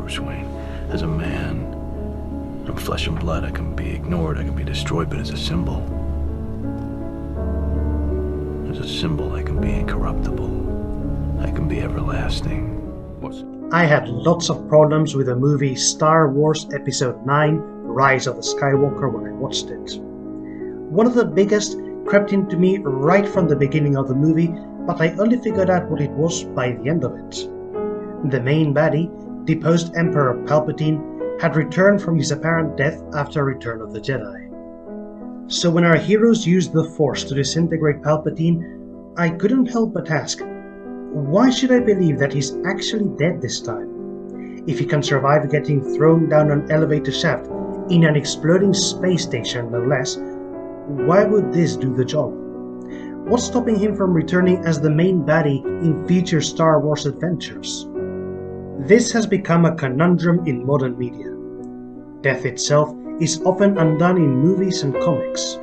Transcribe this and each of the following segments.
Bruce Wayne. As a man, I'm flesh and blood. I can be ignored, I can be destroyed, but as a symbol, I can be incorruptible. I can be everlasting. I had lots of problems with the movie Star Wars Episode 9, Rise of the Skywalker when I watched it. One of the biggest crept into me right from the beginning of the movie, but I only figured out what it was by the end of it. The main baddie, deposed Emperor Palpatine, had returned from his apparent death after Return of the Jedi. So when our heroes used the Force to disintegrate Palpatine, I couldn't help but ask, why should I believe that he's actually dead this time? If he can survive getting thrown down an elevator shaft in an exploding space station no less, why would this do the job? What's stopping him from returning as the main baddie in future Star Wars adventures? This has become a conundrum in modern media. Death itself is often undone in movies and comics.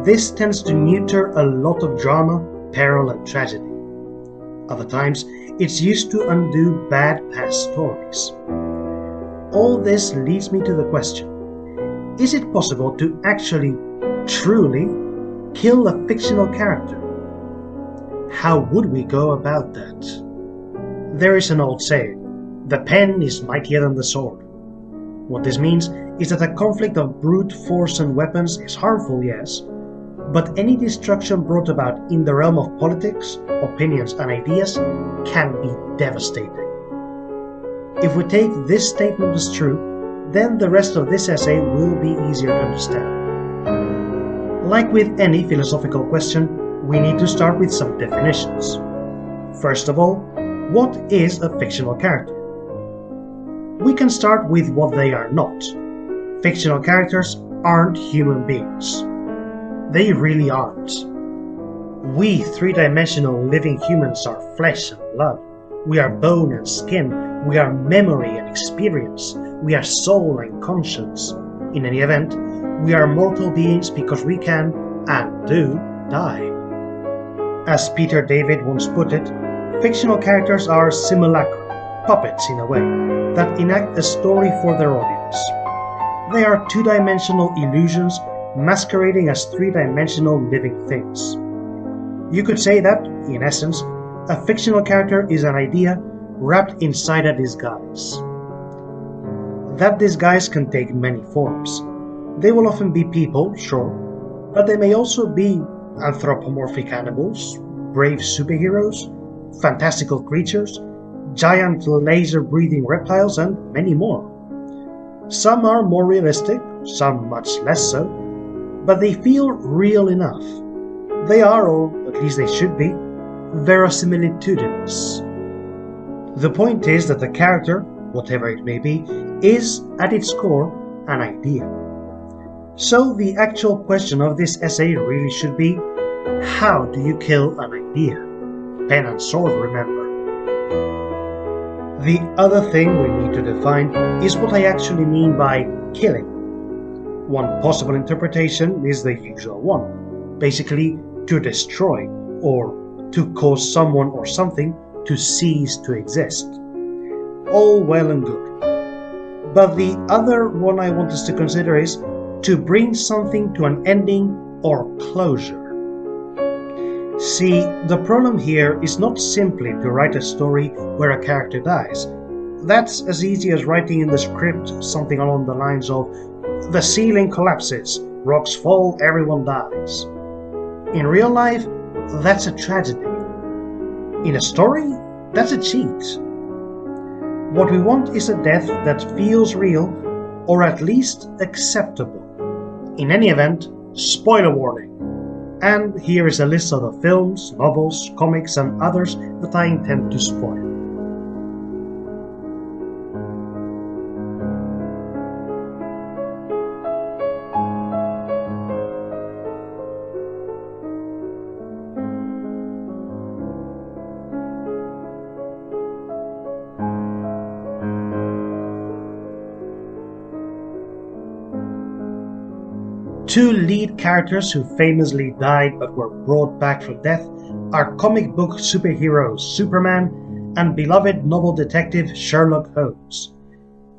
This tends to neuter a lot of drama, peril and tragedy. Other times, it's used to undo bad past stories. All this leads me to the question, is it possible to actually, truly, kill a fictional character? How would we go about that? There is an old saying, the pen is mightier than the sword. What this means is that a conflict of brute force and weapons is harmful, yes, but any destruction brought about in the realm of politics, opinions and ideas can be devastating. If we take this statement as true, then the rest of this essay will be easier to understand. Like with any philosophical question, we need to start with some definitions. First of all, what is a fictional character? We can start with what they are not. Fictional characters aren't human beings. They really aren't. We three-dimensional living humans are flesh and blood. We are bone and skin. We are memory and experience. We are soul and conscience. In any event, we are mortal beings because we can, and do, die. As Peter David once put it, fictional characters are simulacra, puppets in a way, that enact a story for their audience. They are two-dimensional illusions masquerading as three-dimensional living things. You could say that, in essence, a fictional character is an idea wrapped inside a disguise. That disguise can take many forms. They will often be people, sure, but they may also be anthropomorphic animals, brave superheroes, fantastical creatures, giant laser-breathing reptiles, and many more. Some are more realistic, some much less so, but they feel real enough. They are, or at least they should be, verisimilitudinous. The point is that the character, whatever it may be, is, at its core, an idea. So the actual question of this essay really should be, how do you kill an idea? Pen and sword, remember. The other thing we need to define is what I actually mean by killing. One possible interpretation is the usual one, basically to destroy, or to cause someone or something to cease to exist. All well and good. But the other one I want us to consider is to bring something to an ending or closure. See, the problem here is not simply to write a story where a character dies. That's as easy as writing in the script something along the lines of, the ceiling collapses, rocks fall, everyone dies. In real life, that's a tragedy. In a story, that's a cheat. What we want is a death that feels real, or at least acceptable. In any event, spoiler warning. And here is a list of the films, novels, comics and others that I intend to spoil. Two lead characters who famously died but were brought back from death are comic book superheroes Superman and beloved novel detective Sherlock Holmes.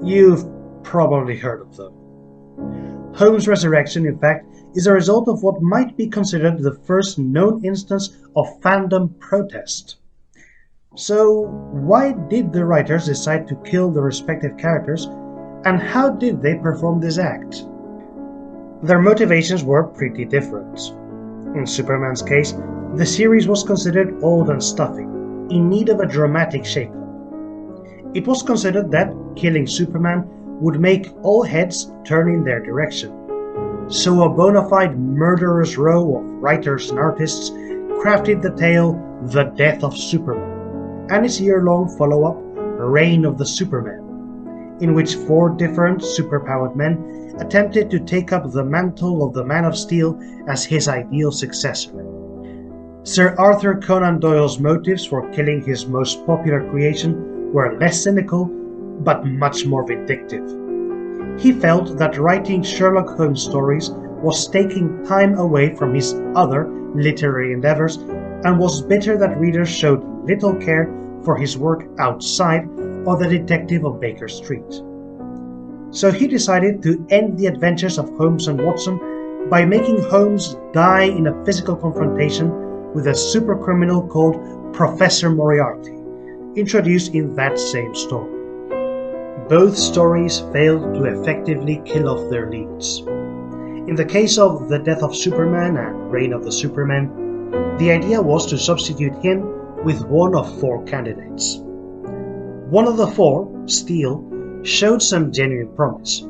You've probably heard of them. Holmes' resurrection, in fact, is a result of what might be considered the first known instance of fandom protest. So, why did the writers decide to kill the respective characters, and how did they perform this act? Their motivations were pretty different. In Superman's case, the series was considered old and stuffy, in need of a dramatic shake-up. It was considered that killing Superman would make all heads turn in their direction. So a bona fide murderous row of writers and artists crafted the tale The Death of Superman, and its year-long follow-up Reign of the Superman, in which 4 different superpowered men attempted to take up the mantle of the Man of Steel as his ideal successor. Sir Arthur Conan Doyle's motives for killing his most popular creation were less cynical, but much more vindictive. He felt that writing Sherlock Holmes stories was taking time away from his other literary endeavors, and was bitter that readers showed little care for his work outside of The Detective of Baker Street. So he decided to end the adventures of Holmes and Watson by making Holmes die in a physical confrontation with a supercriminal called Professor Moriarty, introduced in that same story. Both stories failed to effectively kill off their leads. In the case of The Death of Superman and Reign of the Superman, the idea was to substitute him with one of 4 candidates. One of the 4, Steel, showed some genuine promise,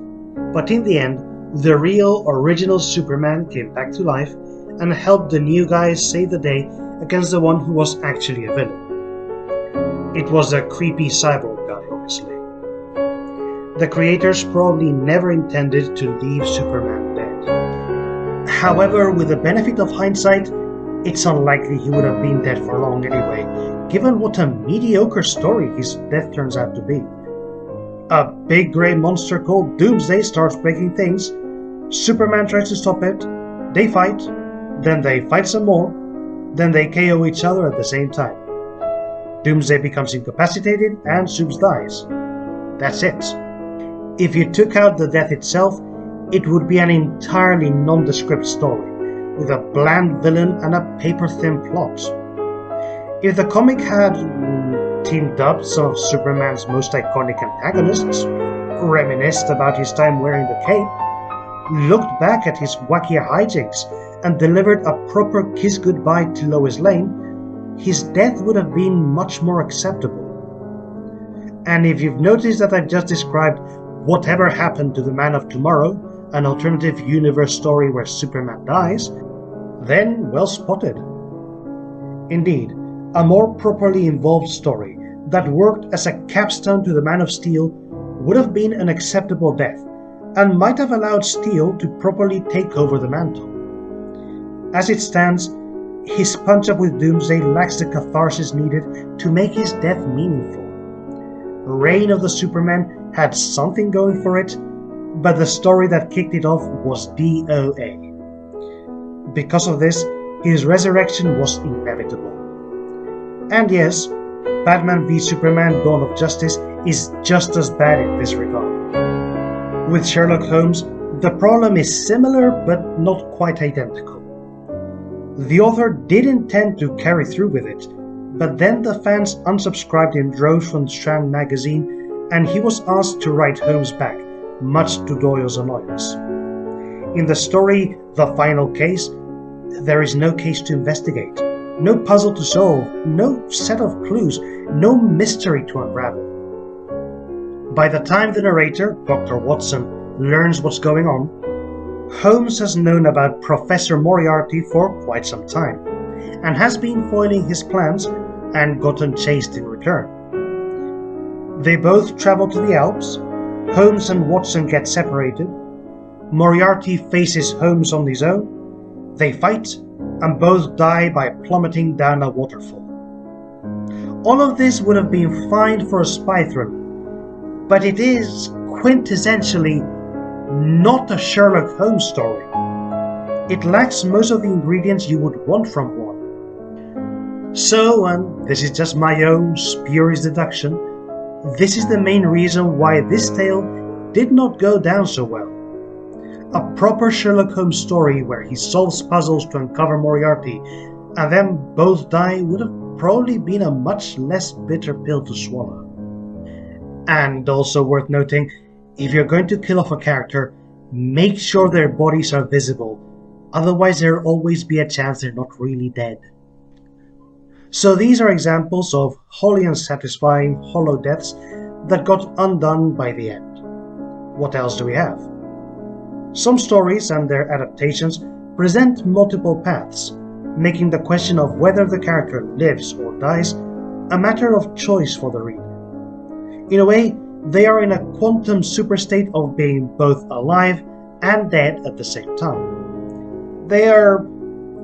but in the end, the real original Superman came back to life and helped the new guys save the day against the one who was actually a villain. It was a creepy cyborg guy, obviously. The creators probably never intended to leave Superman dead. However, with the benefit of hindsight, it's unlikely he would have been dead for long anyway, given what a mediocre story his death turns out to be. A big grey monster called Doomsday starts breaking things, Superman tries to stop it, they fight, then they fight some more, then they KO each other at the same time. Doomsday becomes incapacitated and Supes dies. That's it. If you took out the death itself, it would be an entirely nondescript story, with a bland villain and a paper-thin plot. If the comic had teamed up some of Superman's most iconic antagonists, reminisced about his time wearing the cape, looked back at his wacky hijinks, and delivered a proper kiss goodbye to Lois Lane, his death would have been much more acceptable. And if you've noticed that I've just described Whatever Happened to the Man of Tomorrow, an alternative universe story where Superman dies, then well spotted. Indeed, a more properly involved story that worked as a capstone to the Man of Steel would have been an acceptable death, and might have allowed Steel to properly take over the mantle. As it stands, his punch-up with Doomsday lacks the catharsis needed to make his death meaningful. Reign of the Superman had something going for it, but the story that kicked it off was DOA. Because of this, his resurrection was inevitable. And yes, Batman v Superman Dawn of Justice is just as bad in this regard. With Sherlock Holmes, the problem is similar but not quite identical. The author did intend to carry through with it, but then the fans unsubscribed in droves from Strand magazine, and he was asked to write Holmes back, much to Doyle's annoyance. In the story The Final Case, there is no case to investigate, no puzzle to solve, no set of clues, no mystery to unravel. By the time the narrator, Dr. Watson, learns what's going on, Holmes has known about Professor Moriarty for quite some time, and has been foiling his plans and gotten chased in return. They both travel to the Alps, Holmes and Watson get separated, Moriarty faces Holmes on his own, they fight, and both die by plummeting down a waterfall. All of this would have been fine for a spy thriller, but it is quintessentially not a Sherlock Holmes story. It lacks most of the ingredients you would want from one. So, and this is just my own spurious deduction, This is the main reason why this tale did not go down so well. A proper Sherlock Holmes story where he solves puzzles to uncover Moriarty and then both die would have probably been a much less bitter pill to swallow. And also worth noting, if you're going to kill off a character, make sure their bodies are visible, otherwise there'll always be a chance they're not really dead. So these are examples of wholly unsatisfying, hollow deaths that got undone by the end. What else do we have? Some stories and their adaptations present multiple paths, making the question of whether the character lives or dies a matter of choice for the reader. In a way, they are in a quantum superstate of being both alive and dead at the same time. They are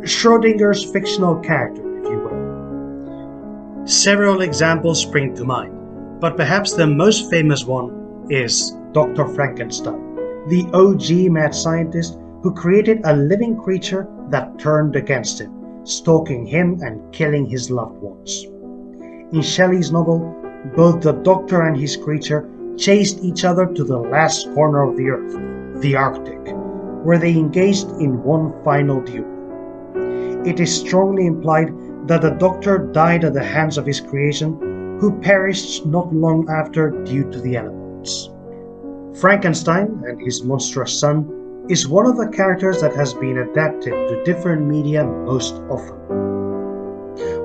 Schrodinger's fictional character, if you will. Several examples spring to mind, but perhaps the most famous one is Dr. Frankenstein, the OG mad scientist who created a living creature that turned against him, stalking him and killing his loved ones. In Shelley's novel, both the Doctor and his creature chased each other to the last corner of the Earth, the Arctic, where they engaged in one final duel. It is strongly implied that the Doctor died at the hands of his creation, who perished not long after due to the elements. Frankenstein and his monstrous son is one of the characters that has been adapted to different media most often.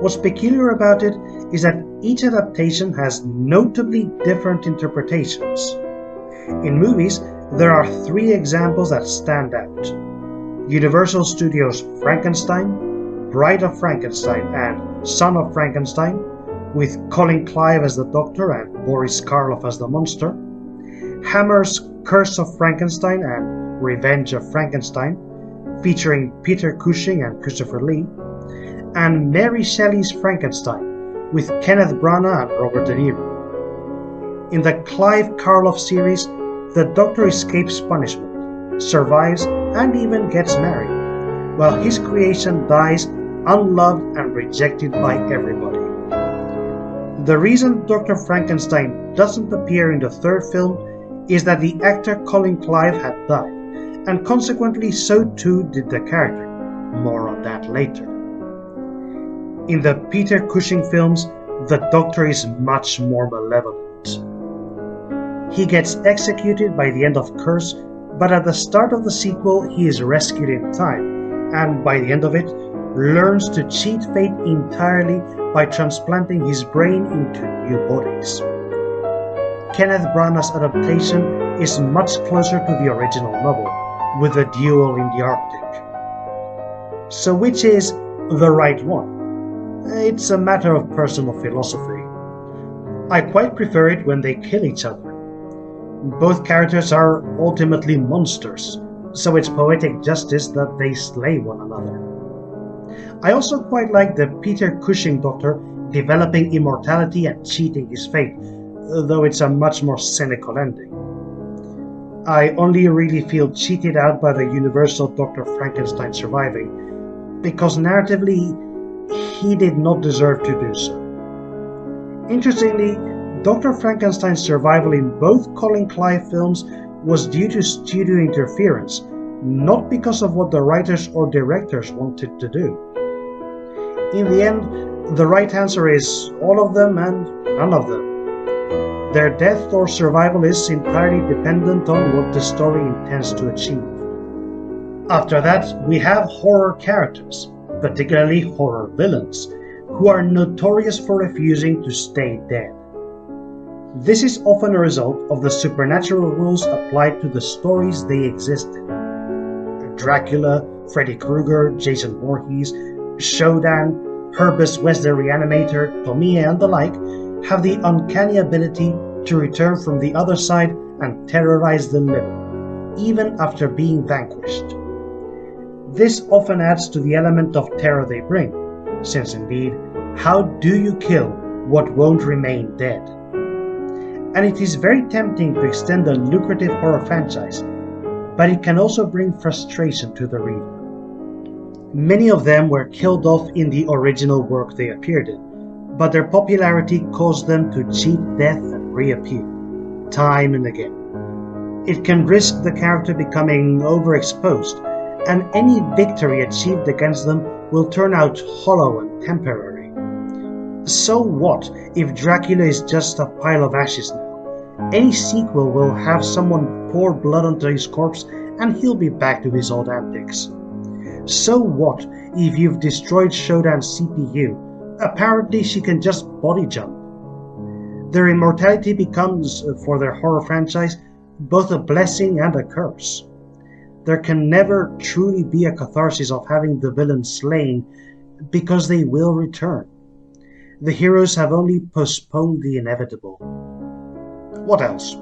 What's peculiar about it is that each adaptation has notably different interpretations. In movies, there are 3 examples that stand out: Universal Studios' Frankenstein, Bride of Frankenstein and Son of Frankenstein, with Colin Clive as the Doctor and Boris Karloff as the monster, Hammer's Curse of Frankenstein and Revenge of Frankenstein, featuring Peter Cushing and Christopher Lee, and Mary Shelley's Frankenstein, with Kenneth Branagh and Robert De Niro. In the Clive Karloff series, the Doctor escapes punishment, survives, and even gets married, while his creation dies unloved and rejected by everybody. The reason Dr. Frankenstein doesn't appear in the 3rd film is that the actor Colin Clive had died, and consequently so too did the character. More on that later. In the Peter Cushing films, the Doctor is much more malevolent. He gets executed by the end of Curse, but at the start of the sequel he is rescued in time, and by the end of it, learns to cheat fate entirely by transplanting his brain into new bodies. Kenneth Branagh's adaptation is much closer to the original novel, with a duel in the Arctic. So which is the right one? It's a matter of personal philosophy. I quite prefer it when they kill each other. Both characters are ultimately monsters, so it's poetic justice that they slay one another. I also quite like the Peter Cushing Doctor developing immortality and cheating his fate, though it's a much more cynical ending. I only really feel cheated out by the Universal Dr. Frankenstein surviving, because narratively, he did not deserve to do so. Interestingly, Dr. Frankenstein's survival in both Colin Clive films was due to studio interference, not because of what the writers or directors wanted to do. In the end, the right answer is all of them and none of them. Their death or survival is entirely dependent on what the story intends to achieve. After that, we have horror characters, particularly horror villains, who are notorious for refusing to stay dead. This is often a result of the supernatural rules applied to the stories they exist in. Dracula, Freddy Krueger, Jason Voorhees, Shodan, Herbus West the Reanimator, Tomie and the like have the uncanny ability to return from the other side and terrorize the living, even after being vanquished. This often adds to the element of terror they bring, since indeed, how do you kill what won't remain dead? And it is very tempting to extend a lucrative horror franchise, but it can also bring frustration to the reader. Many of them were killed off in the original work they appeared in, but their popularity caused them to cheat death and reappear, time and again. It can risk the character becoming overexposed, and any victory achieved against them will turn out hollow and temporary. So what if Dracula is just a pile of ashes now? Any sequel will have someone pour blood onto his corpse and he'll be back to his old antics. So what if you've destroyed Shodan's CPU? Apparently she can just body jump. Their immortality becomes, for their horror franchise, both a blessing and a curse. There can never truly be a catharsis of having the villain slain, because they will return. The heroes have only postponed the inevitable. What else?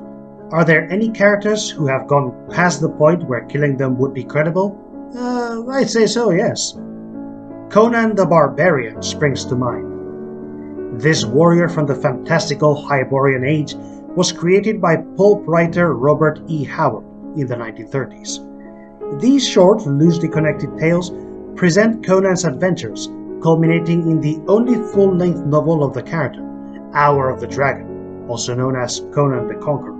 Are there any characters who have gone past the point where killing them would be credible? I'd say so, yes. Conan the Barbarian springs to mind. This warrior from the fantastical Hyborian age was created by pulp writer Robert E. Howard in the 1930s. These short, loosely connected tales present Conan's adventures, culminating in the only full-length novel of the character, Hour of the Dragon, also known as Conan the Conqueror.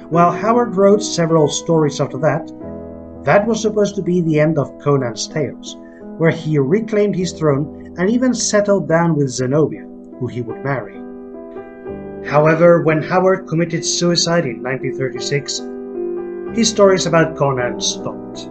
While Howard wrote several stories after that was supposed to be the end of Conan's tales, where he reclaimed his throne and even settled down with Zenobia, who he would marry. However, when Howard committed suicide in 1936, his stories about Conan stopped.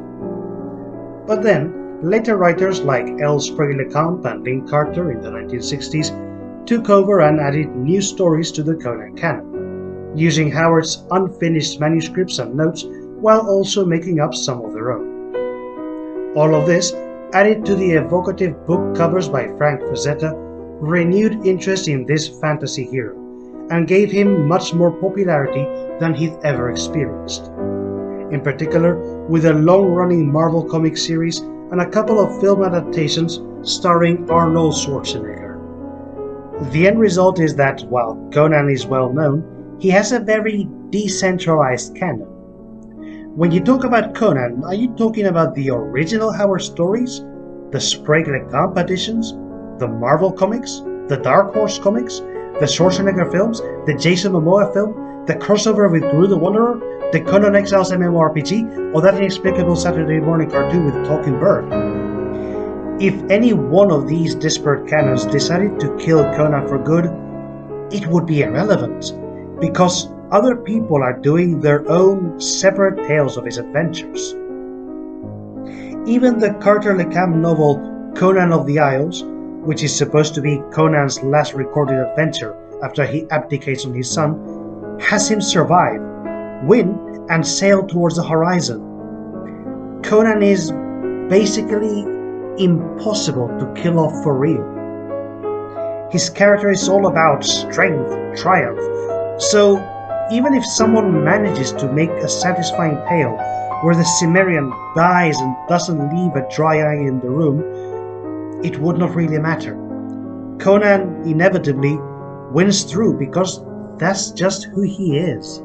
But then, later writers like L. Sprague LeCamp and Lynn Carter in the 1960s took over and added new stories to the Conan canon, using Howard's unfinished manuscripts and notes while also making up some of their own. All of this, added to the evocative book covers by Frank Frazetta, renewed interest in this fantasy hero, and gave him much more popularity than he'd ever experienced. In particular, with a long-running Marvel comic series and a couple of film adaptations starring Arnold Schwarzenegger. The end result is that, while Conan is well known, he has a very decentralized canon. When you talk about Conan, are you talking about the original Howard stories, the Sprague LeCamp editions, the Marvel comics, the Dark Horse comics, the Schwarzenegger films, the Jason Momoa film, the crossover with Gru the Wanderer, the Conan Exiles MMORPG, or that inexplicable Saturday morning cartoon with Talking Bird? If any one of these disparate canons decided to kill Conan for good, it would be irrelevant, because other people are doing their own separate tales of his adventures. Even the Carter LeCamp novel Conan of the Isles, which is supposed to be Conan's last recorded adventure after he abdicates on his son, has him survive, win, and sail towards the horizon. Conan is basically impossible to kill off for real. His character is all about strength, triumph, so even if someone manages to make a satisfying tale where the Cimmerian dies and doesn't leave a dry eye in the room, it would not really matter. Conan inevitably wins through because that's just who he is.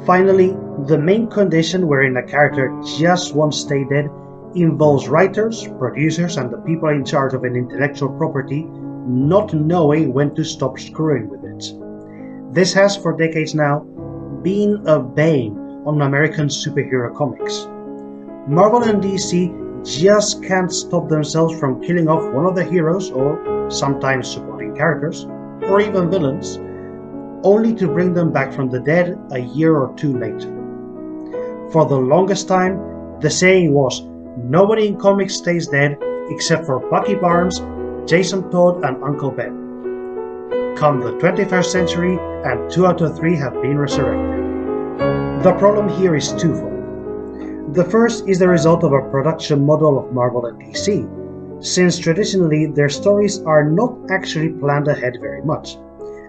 Finally, the main condition wherein a character just won't stay dead involves writers, producers, and the people in charge of an intellectual property not knowing when to stop screwing with it. This has, for decades now, been a bane on American superhero comics. Marvel and DC just can't stop themselves from killing off one of the heroes, or sometimes supporting characters, or even villains, only to bring them back from the dead a year or two later. For the longest time, the saying was, nobody in comics stays dead except for Bucky Barnes, Jason Todd, and Uncle Ben. Come the 21st century, and 2 out of 3 have been resurrected. The problem here is twofold. The first is the result of a production model of Marvel and DC, since traditionally their stories are not actually planned ahead very much,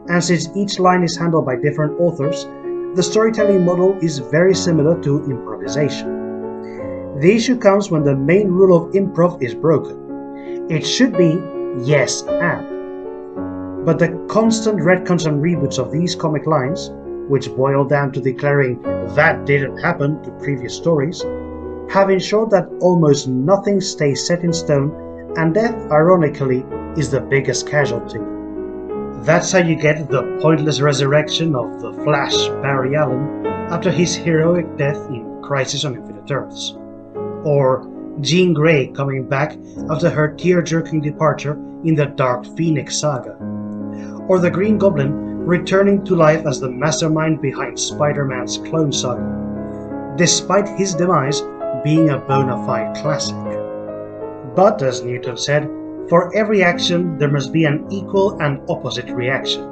and since each line is handled by different authors, the storytelling model is very similar to improvisation. The issue comes when the main rule of improv is broken. It should be yes and. But the constant retcons and reboots of these comic lines, which boil down to declaring that didn't happen to previous stories, have ensured that almost nothing stays set in stone, and death, ironically, is the biggest casualty. That's how you get the pointless resurrection of the Flash Barry Allen after his heroic death in Crisis on Infinite Earths, or Jean Grey coming back after her tear-jerking departure in the Dark Phoenix saga, or the Green Goblin returning to life as the mastermind behind Spider-Man's Clone Saga, despite his demise being a bona fide classic. But as Newton said, for every action there must be an equal and opposite reaction.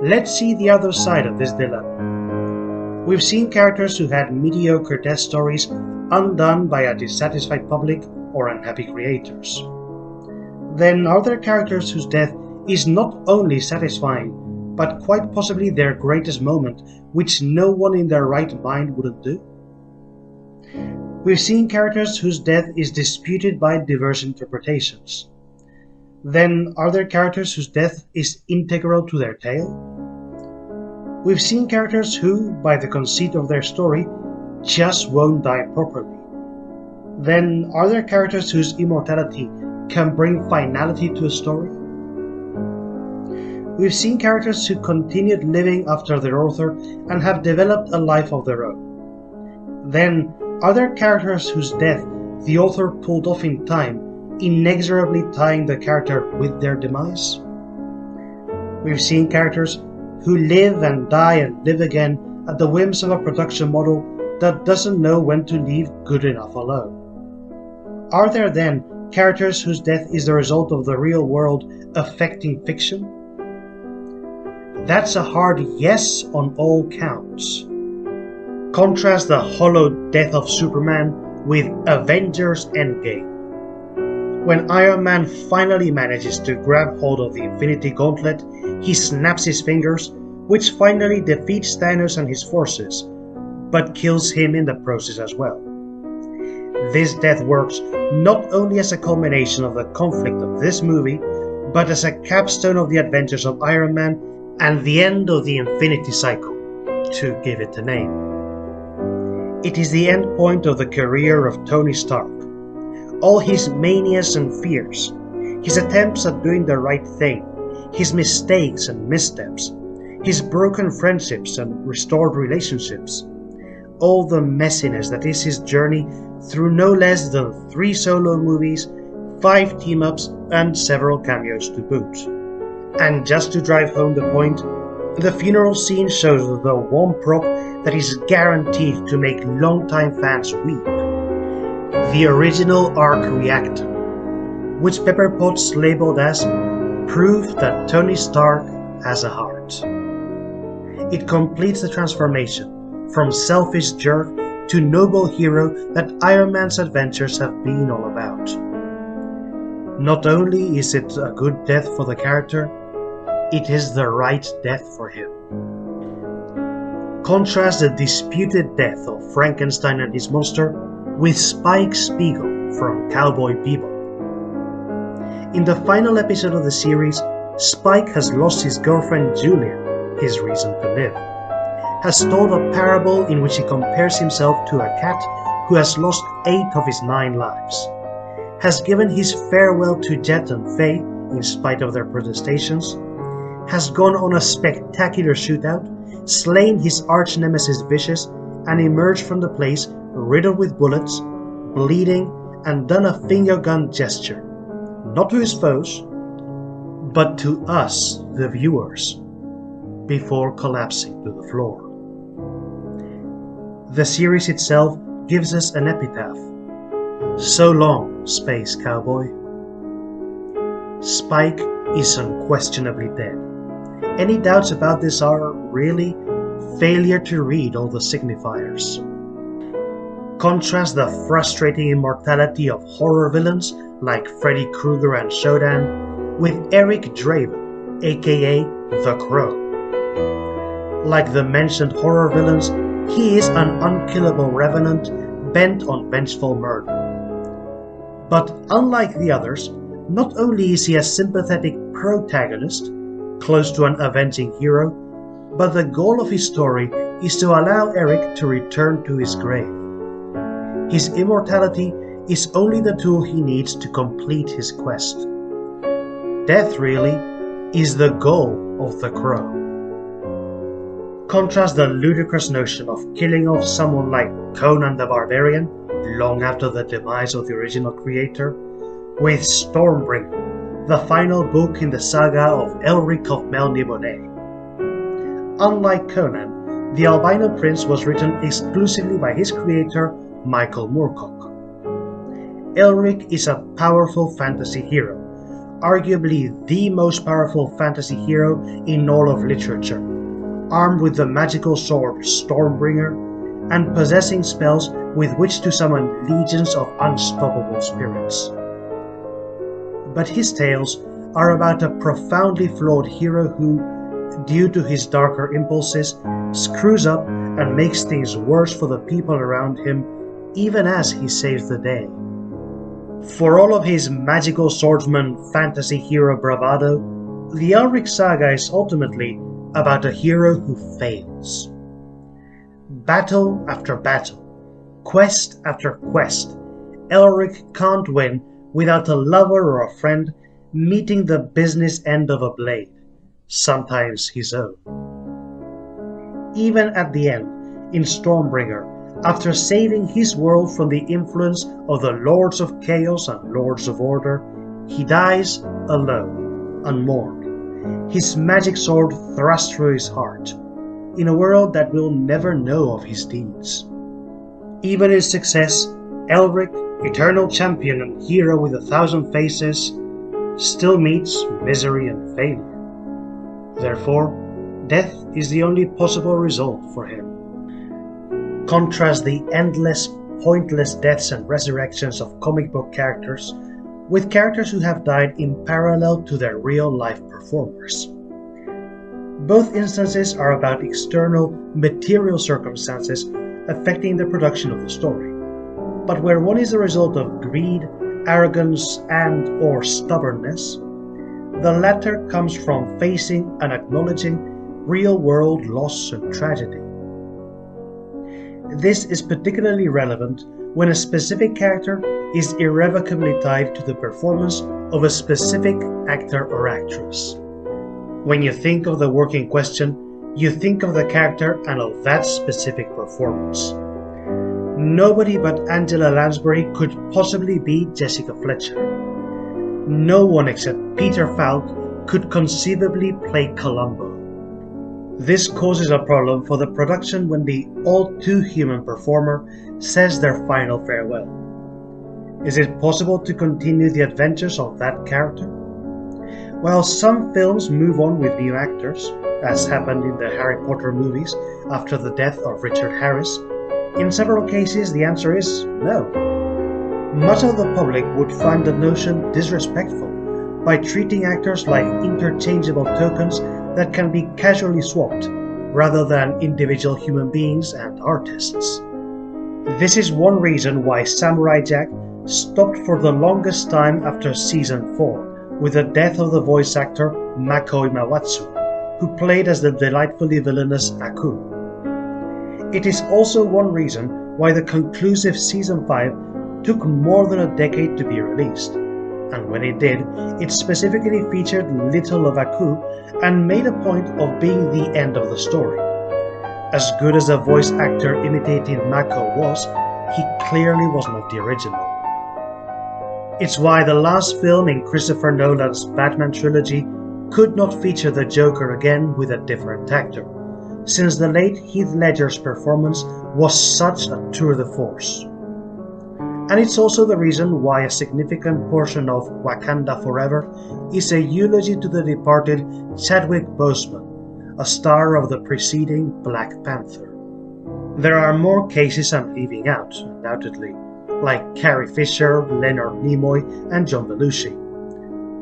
Let's see the other side of this dilemma. We've seen characters who had mediocre death stories undone by a dissatisfied public or unhappy creators. Then are there characters whose death is not only satisfying, but quite possibly their greatest moment, which no one in their right mind wouldn't do? We've seen characters whose death is disputed by diverse interpretations. Then are there characters whose death is integral to their tale? We've seen characters who, by the conceit of their story, just won't die properly. Then are there characters whose immortality can bring finality to a story? We've seen characters who continued living after their author and have developed a life of their own. Then are there characters whose death the author pulled off in time, inexorably tying the character with their demise? We've seen characters who live and die and live again at the whims of a production model that doesn't know when to leave good enough alone. Are there then characters whose death is the result of the real world affecting fiction? That's a hard yes on all counts. Contrast the hollow death of Superman with Avengers Endgame. When Iron Man finally manages to grab hold of the Infinity Gauntlet, he snaps his fingers, which finally defeats Thanos and his forces, but kills him in the process as well. This death works not only as a culmination of the conflict of this movie, but as a capstone of the adventures of Iron Man and the end of the Infinity Cycle, to give it a name. It is the end point of the career of Tony Stark. All his manias and fears, his attempts at doing the right thing, his mistakes and missteps, his broken friendships and restored relationships, all the messiness that is his journey through no less than 3 solo movies, 5 team-ups, and several cameos to boot. And just to drive home the point, the funeral scene shows the one prop that is guaranteed to make longtime fans weep. The original arc reactor, which Pepper Potts labeled as proof that Tony Stark has a heart. It completes the transformation from selfish jerk to noble hero that Iron Man's adventures have been all about. Not only is it a good death for the character, it is the right death for him. Contrast the disputed death of Frankenstein and his monster with Spike Spiegel from Cowboy Bebop. In the final episode of the series, Spike has lost his girlfriend Julia, his reason to live, has told a parable in which he compares himself to a cat who has lost 8 of his 9 lives, has given his farewell to Jet and Faye in spite of their protestations, has gone on a spectacular shootout, slain his arch-nemesis Vicious, and emerged from the place riddled with bullets, bleeding, and done a finger gun gesture, not to his foes, but to us, the viewers, before collapsing to the floor. The series itself gives us an epitaph. So long, Space Cowboy. Spike is unquestionably dead. Any doubts about this are, really, failure to read all the signifiers. Contrast the frustrating immortality of horror villains like Freddy Krueger and Shodan with Eric Draven, aka The Crow. Like the mentioned horror villains, he is an unkillable revenant bent on vengeful murder. But unlike the others, not only is he a sympathetic protagonist, close to an avenging hero, but the goal of his story is to allow Eric to return to his grave. His immortality is only the tool he needs to complete his quest. Death, really, is the goal of the crow. Contrast the ludicrous notion of killing off someone like Conan the Barbarian long after the demise of the original creator with Stormbringer, the final book in the saga of Elric of Melniboné. Unlike Conan, the Albino Prince was written exclusively by his creator, Michael Moorcock. Elric is a powerful fantasy hero, arguably the most powerful fantasy hero in all of literature, armed with the magical sword Stormbringer and possessing spells with which to summon legions of unstoppable spirits. But his tales are about a profoundly flawed hero who, due to his darker impulses, screws up and makes things worse for the people around him even as he saves the day. For all of his magical swordsman fantasy hero bravado, the Elric saga is ultimately about a hero who fails. Battle after battle, quest after quest, Elric can't win without a lover or a friend meeting the business end of a blade, sometimes his own. Even at the end, in Stormbringer, after saving his world from the influence of the Lords of Chaos and Lords of Order, he dies alone, unmourned, his magic sword thrust through his heart, in a world that will never know of his deeds. Even in success, Elric, eternal champion and hero with 1,000 faces, still meets misery and failure. Therefore, death is the only possible result for him. Contrast the endless, pointless deaths and resurrections of comic book characters with characters who have died in parallel to their real-life performers. Both instances are about external, material circumstances affecting the production of the story, but where one is the result of greed, arrogance, and/or stubbornness, the latter comes from facing and acknowledging real-world loss and tragedy. This is particularly relevant when a specific character is irrevocably tied to the performance of a specific actor or actress. When you think of the work in question, you think of the character and of that specific performance. Nobody but Angela Lansbury could possibly be Jessica Fletcher. No one except Peter Falk could conceivably play Columbo. This causes a problem for the production when the all-too-human performer says their final farewell. Is it possible to continue the adventures of that character? While some films move on with new actors, as happened in the Harry Potter movies after the death of Richard Harris, in several cases the answer is no. Much of the public would find the notion disrespectful by treating actors like interchangeable tokens that can be casually swapped, rather than individual human beings and artists. This is one reason why Samurai Jack stopped for the longest time after Season 4, with the death of the voice actor Mako Imawatsu, who played as the delightfully villainous Aku. It is also one reason why the conclusive Season 5 took more than a decade to be released, and when it did, it specifically featured little of Aku and made a point of being the end of the story. As good as the voice actor imitating Mako was, he clearly was not the original. It's why the last film in Christopher Nolan's Batman trilogy could not feature the Joker again with a different actor, since the late Heath Ledger's performance was such a tour de force. And it's also the reason why a significant portion of Wakanda Forever is a eulogy to the departed Chadwick Boseman, a star of the preceding Black Panther. There are more cases I'm leaving out, undoubtedly, like Carrie Fisher, Leonard Nimoy, and John Belushi.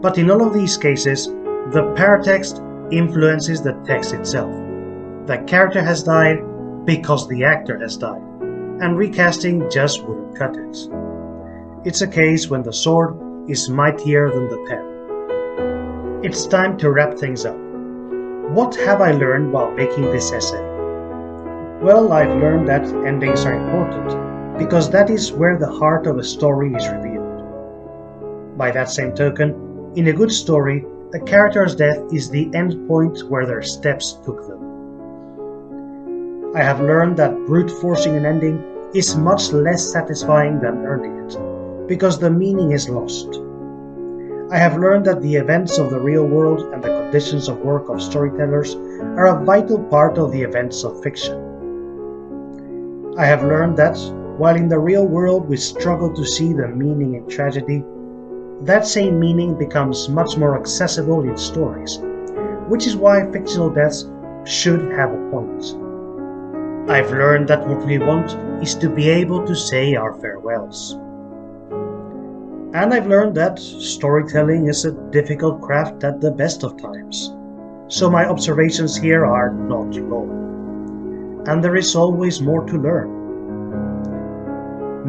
But in all of these cases, the paratext influences the text itself. The character has died because the actor has died, and recasting just wouldn't cut it. It's a case when the sword is mightier than the pen. It's time to wrap things up. What have I learned while making this essay? Well, I've learned that endings are important, because that is where the heart of a story is revealed. By that same token, in a good story, A character's death is the end point where their steps took them. I have learned that brute forcing an ending is much less satisfying than earning it, because the meaning is lost. I have learned that the events of the real world and the conditions of work of storytellers are a vital part of the events of fiction. I have learned that, while in the real world we struggle to see the meaning in tragedy, that same meaning becomes much more accessible in stories, which is why fictional deaths should have a point. I've learned that what we want is to be able to say our farewells. And I've learned that storytelling is a difficult craft at the best of times, so my observations here are not low. And there is always more to learn.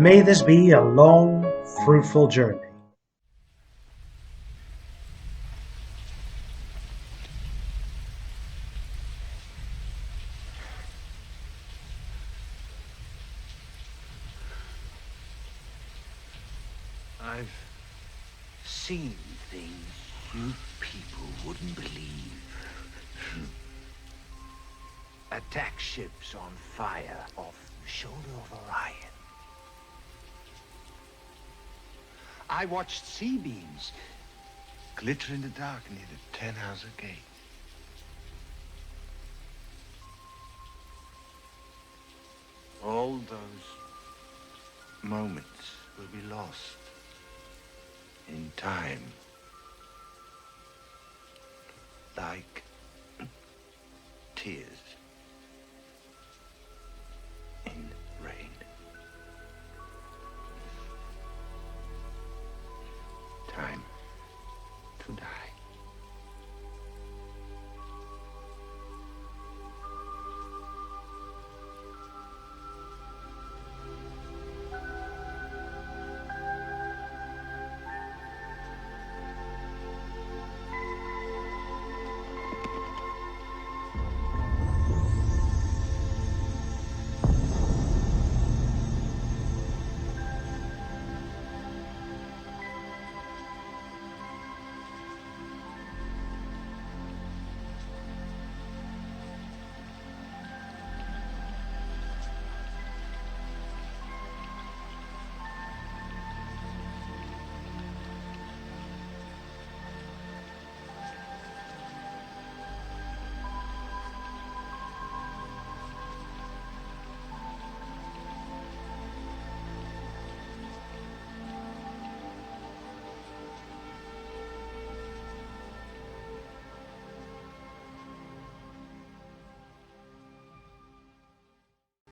May this be a long, fruitful journey. I've seen things you people wouldn't believe. Attack ships on fire off the shoulder of Orion. I watched sea beams glitter in the dark near the 10-house gate. All those moments will be lost in time, like tears.